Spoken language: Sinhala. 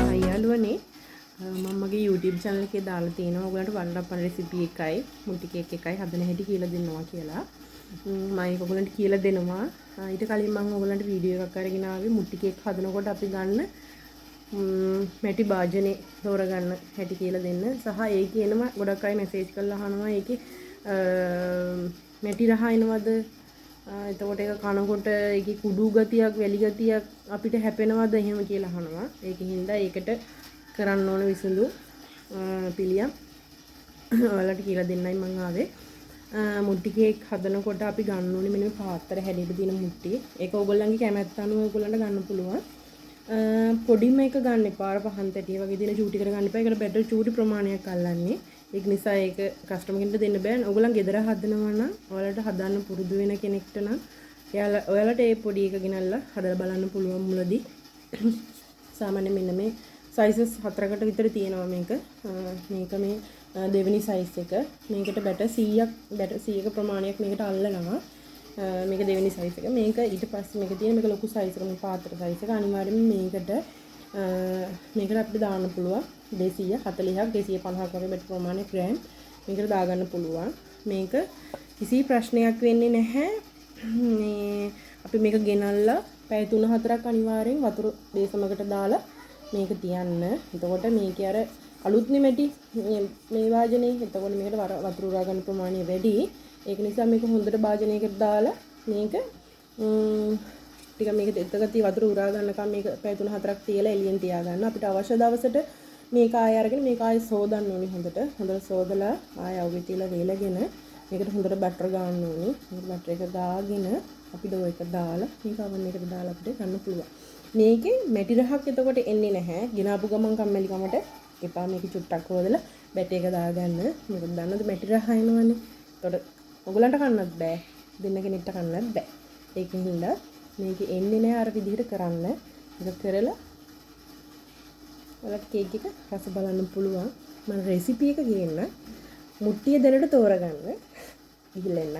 අයියාලුවනේ මම මගේ YouTube channel එකේ දාලා තියෙනවා ඔයගලන්ට වඩලප්පන් රෙසිපි එකයි මුටි කේක් එකයි හදන හැටි කියලා දෙනවා කියලා. මම ඒක ඔයගලන්ට කියලා දෙනවා. ඊට කලින් මම ඔයගලන්ට වීඩියෝ එකක් අරගෙන ආවේ මුටි කේක් හදනකොට අපි ගන්න මැටි භාජනේ තෝරගන්න හැටි කියලා දෙන්න. සහ ඒ කියනවා ගොඩක් අය මැසේජ් කරලා අහනවා ඒකේ මැටි රහ එනවද? එතකොට ඒක කනකොට ඒකේ කුඩු ගතියක් වැලි ගතියක් අපිට හැපෙනවද එහෙම කියලා අහනවා. ඒකින්ද ඒකට කරන්න ඕන විසඳු පිළියම් ඔයාලට කියලා දෙන්නයි මම ආවේ. මුට්ටි කේක් හදනකොට අපි ගන්න ඕනේ මෙන්න පාත්‍ර හැඩයට දින මුට්ටි. ඒක ඔයගොල්ලන්ගේ කැමැත්ත අනුව ඔයගොල්ලන්ට ගන්න පුළුවන්. පොඩිම එක ගන්න එපා. පහන් තැටිය වගේ දින චූටි කර ගන්න එපා. ඒකට බැටර් චූටි ප්‍රමාණයක් අල්ලන්නේ. ඒක නිසා ඒක කස්ටමර් කෙනෙක්ට දෙන්න බෑ. ඔයගොල්ලන් ගෙදර හදනවා නම් ඔයාලට හදන්න පුරුදු වෙන කෙනෙක්ට නම් ඔයාලට ඒ පොඩි එක ගෙනල්ලා හදලා බලන්න පුළුවන් මුලදී. සාමාන්‍ය මෙන්න මේ sizes 4කට විතර තියෙනවා මේක. මේක මේ දෙවෙනි size එක. මේකට බැටර් 100ක ප්‍රමාණයක් මේකට අල්ලනවා. මේක දෙවෙනි size එක. මේක ඊට පස්සේ මේක තියෙන මේක ලොකු size එක මේ පාත්‍ර size එක. අනිවාර්යයෙන්ම මේකට අපිට දාන්න පුළුවන් 240ක් 250ක් වගේ බෙට ප්‍රමාණයක් ග්‍රෑම් මේකට දාගන්න පුළුවන්. මේක කිසි ප්‍රශ්නයක් වෙන්නේ නැහැ. මේ අපි මේක ගෙනල්ලා පැය 3-4ක් අනිවාර්යෙන් වතුර බේසමකට දාලා මේක තියන්න. එතකොට මේකේ අර අලුත් නෙමෙටි මේ වාජනේ. එතකොට මේකට වතුර උරා ගන්න ප්‍රමාණය වැඩි. ඒක නිසා මේක හොඳට භාජනයකට දාලා මේක ටික මේක දෙතගතිය වතුර උරා ගන්නකම් මේක පැය 3-4ක් තියලා එළියෙන් තියාගන්න. අපිට අවශ්‍ය දවසට මේක ආය අරගෙන මේක ආය සෝදන්න ඕනේ හොඳට. හොඳට සෝදලා ආය අවුවේ තියලා වේලගෙන මේකට හොඳට බටර් ගන්න ඕනේ. මේක බටර් එක දාගෙන අපි ඩෝ එක දාලා මේක oven එකට දාලා අපිට ගන්න පුළුවන්. මේකේ මැටි රහක් එතකොට එන්නේ නැහැ. ගෙනාපු ගමන් කම්මැලි කමට එපා. මේක චුට්ටක් හොදලා බැටර් එක දාගන්න. මොකද දන්නවද මැටි රහ එනවනේ. එතකොට ඔයගලන්ට කන්නත් බෑ. දෙන්න කෙනෙක්ට කන්නත් බෑ. ඒකින් හින්දා මේක එන්නේ නැහැ අර විදිහට කරන්න. ඒක කරලා ඔයාලට කේක් එක රස බලන්න පුළුවන්. මම රෙසිපි එක ගේන්න. මුට්ටිය දෙනට තෝරගන්න. ගිහිල්ලා එන්න.